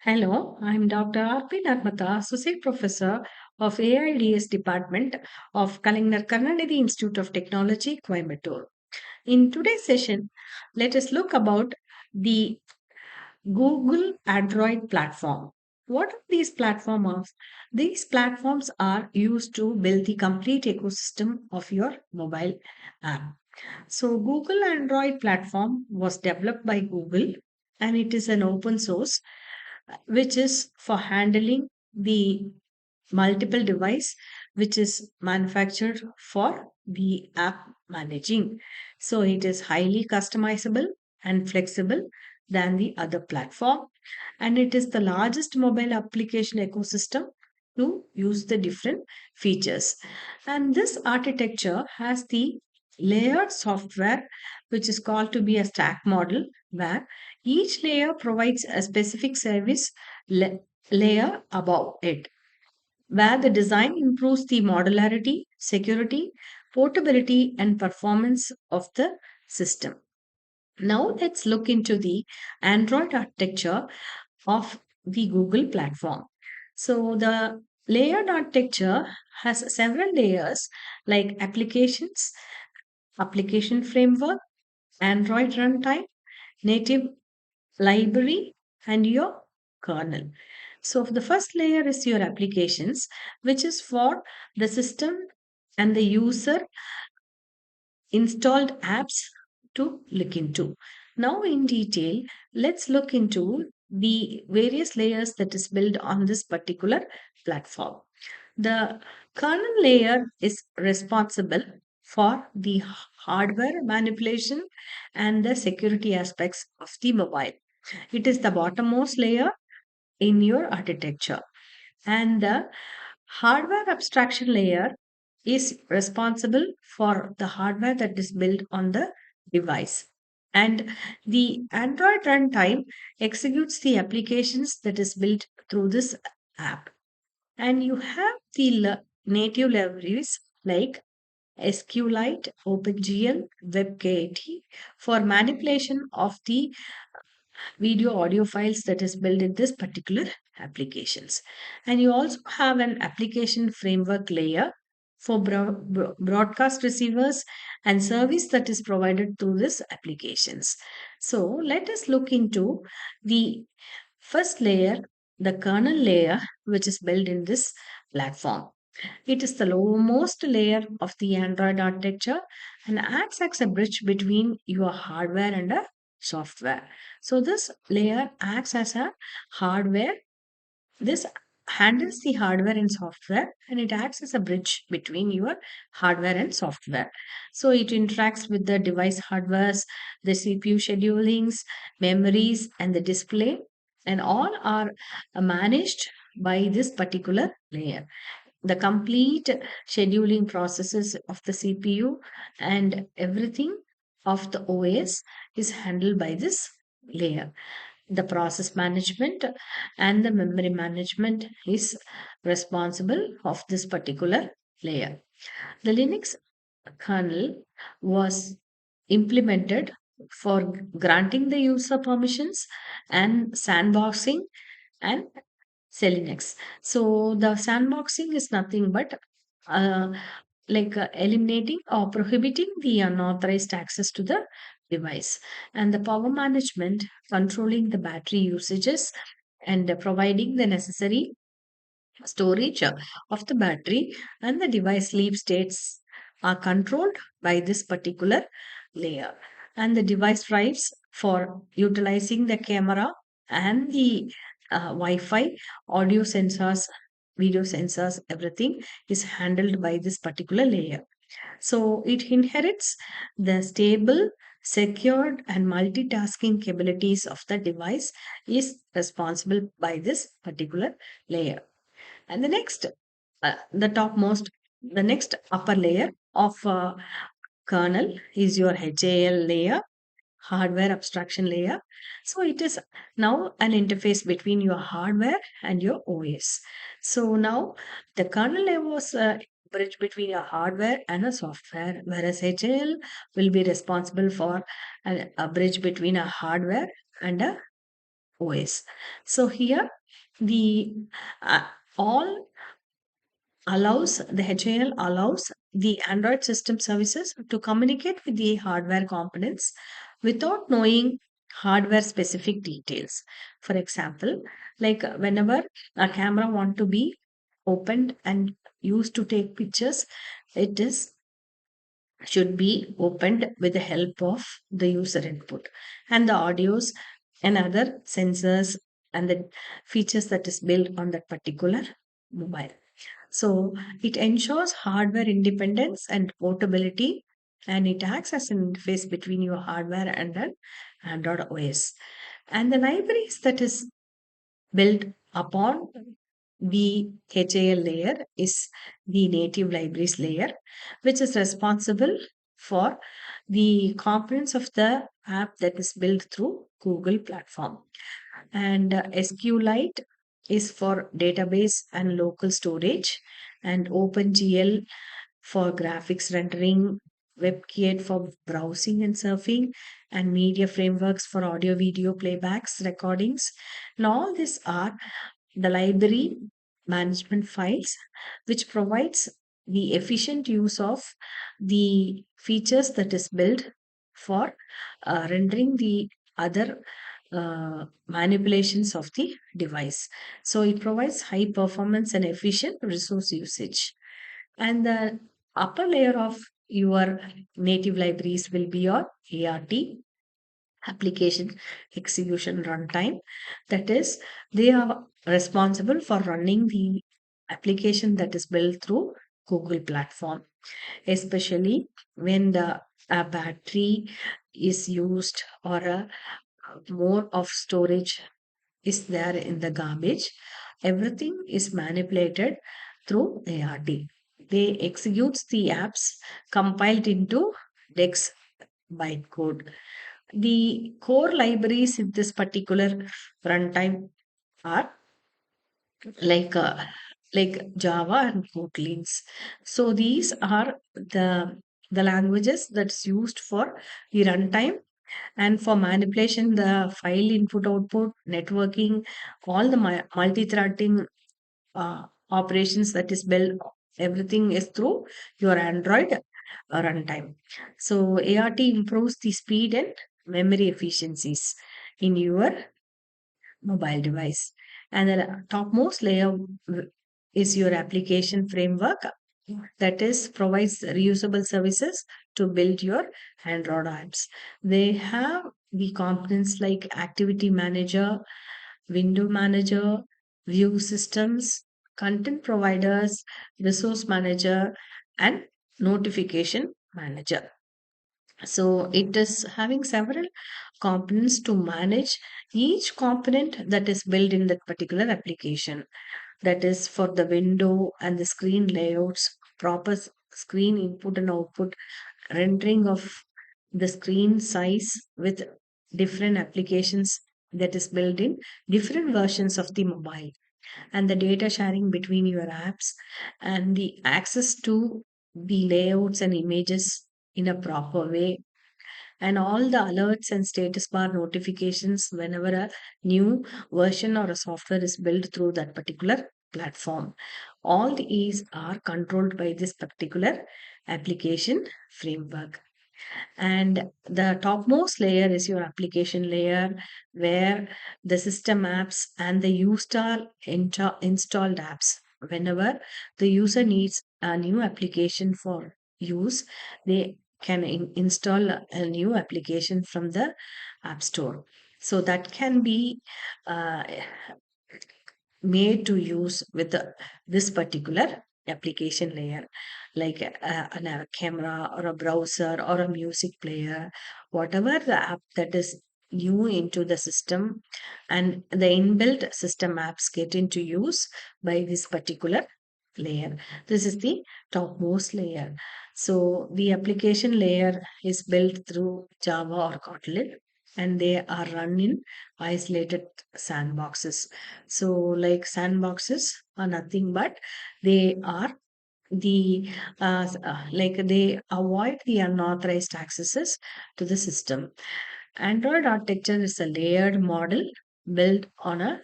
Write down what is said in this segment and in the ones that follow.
Hello, I'm Dr. R.P. Narmata, Associate Professor of AI&DS Department of Kalaignar Karnanidhi Institute of Technology, Coimbatore. In today's session, let us look about the Google Android platform. What are these platforms? These platforms are used to build the complete ecosystem of your mobile app. So, Google Android platform was developed by Google and it is an open source which is for handling the multiple device which is manufactured for the app managing. So it is highly customizable and flexible than the other platform, and it is the largest mobile application ecosystem to use the different features. And this architecture has the layered software which is called to be a stack model, where each layer provides a specific service la- layer above it, where the design improves the modularity, security, portability, and performance of the system. Now let's look into the Android architecture of the Google platform. So the layered architecture has several layers like applications, application framework, Android runtime, native library, and your kernel. So the first layer is your applications, which is for the system and the user installed apps to look into. Now, in detail, let's look into the various layers that is built on this particular platform. The kernel layer is responsible for the hardware manipulation and the security aspects of the mobile. It is the bottommost layer in your architecture. And the hardware abstraction layer is responsible for the hardware that is built on the device. And the Android runtime executes the applications that is built through this app. And you have the native libraries like SQLite, OpenGL, WebKit for manipulation of the video audio files that is built in this particular applications. And you also have an application framework layer for broadcast receivers and service that is provided through this applications. So let us look into the first layer, the kernel layer, which is built in this platform. It is the lowermost layer of the Android architecture and acts as a bridge between your hardware and a software. So this layer acts as a hardware. This handles the hardware and software, and it acts as a bridge between your hardware and software. So it interacts with the device hardwares, the CPU schedulings, memories, and the display, and all are managed by this particular layer. The complete scheduling processes of the CPU and everything of the OS is handled by this layer. The process management and the memory management is responsible of this particular layer. The Linux kernel was implemented for granting the user permissions and sandboxing and Selinux. So the sandboxing is nothing but uh, eliminating or prohibiting the unauthorized access to the device, and the power management, controlling the battery usages and providing the necessary storage of the battery, and the device sleep states are controlled by this particular layer. And the device drives for utilizing the camera and the Wi-Fi, audio sensors, video sensors, everything is handled by this particular layer. So it inherits the stable, secured, and multitasking capabilities of the device is responsible by this particular layer. And the next upper layer of kernel is your HAL layer, hardware abstraction layer. So it is now an interface between your hardware and your OS. So now the kernel layer was a bridge between your hardware and a software, whereas HAL will be responsible for a bridge between a hardware and a OS. So here the uh, all allows the HAL allows the Android system services to communicate with the hardware components without knowing hardware specific details. For example, like whenever a camera want to be opened and used to take pictures, it is should be opened with the help of the user input and the audios and other sensors and the features that is built on that particular mobile. So it ensures hardware independence and portability, and it acts as an interface between your hardware and an Android OS. And the libraries that is built upon the HAL layer is the native libraries layer, which is responsible for the components of the app that is built through Google platform. And SQLite is for database and local storage, and OpenGL for graphics rendering, WebKit for browsing and surfing, and media frameworks for audio video playbacks, recordings. And all these are the library management files, which provides the efficient use of the features that is built for rendering the other manipulations of the device. So it provides high performance and efficient resource usage. And the upper layer of your native libraries will be your ART, application execution runtime. That is, they are responsible for running the application that is built through Google platform, especially when the a battery is used or more of storage is there in the garbage. Everything is manipulated through ARD. They executes the apps compiled into DEX bytecode. The core libraries in this particular runtime are like uh, like Java and Kotlins. So these are the languages that's used for the runtime and for manipulation, the file input output, networking, all the multi-threading operations that is built. Everything is through your Android runtime. So ART improves the speed and memory efficiencies in your mobile device. And the topmost layer is your application framework that is provides reusable services to build your Android apps. They have the components like activity manager, window manager, view systems, content providers, resource manager, and notification manager. So it is having several components to manage each component that is built in that particular application. That is for the window and the screen layouts, proper screen input and output, rendering of the screen size with different applications that is built in different versions of the mobile, and the data sharing between your apps, and the access to the layouts and images in a proper way, and all the alerts and status bar notifications whenever a new version or a software is built through that particular platform. All these are controlled by this particular application framework. And the topmost layer is your application layer, where the system apps and the installed apps. Whenever the user needs a new application for use, they can install a new application from the App Store. So that can be uh, made to use with this particular application layer, like a camera or a browser or a music player, whatever the app that is new into the system, and the inbuilt system apps get into use by this particular layer. This is the topmost layer. So the application layer is built through Java or Kotlin, and they are run in isolated sandboxes. So like sandboxes are nothing but they are the like they avoid the unauthorized accesses to the system. Android architecture is a layered model built on a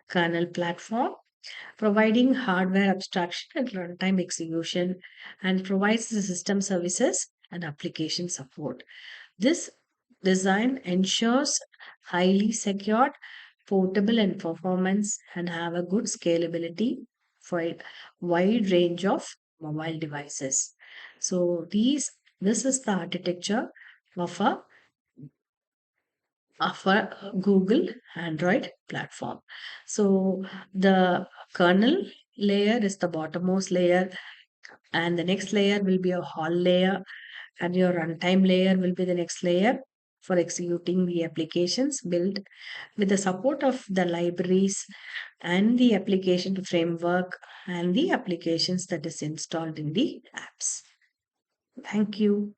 kernel platform, providing hardware abstraction and runtime execution, and provides the system services and application support. This design ensures highly secured, portable, and performance, and have a good scalability for a wide range of mobile devices. So this is the architecture of a Google Android platform. So the kernel layer is the bottommost layer, and the next layer will be a hall layer, and your runtime layer will be the next layer for executing the applications built with the support of the libraries and the application framework and the applications that is installed in the apps. Thank you.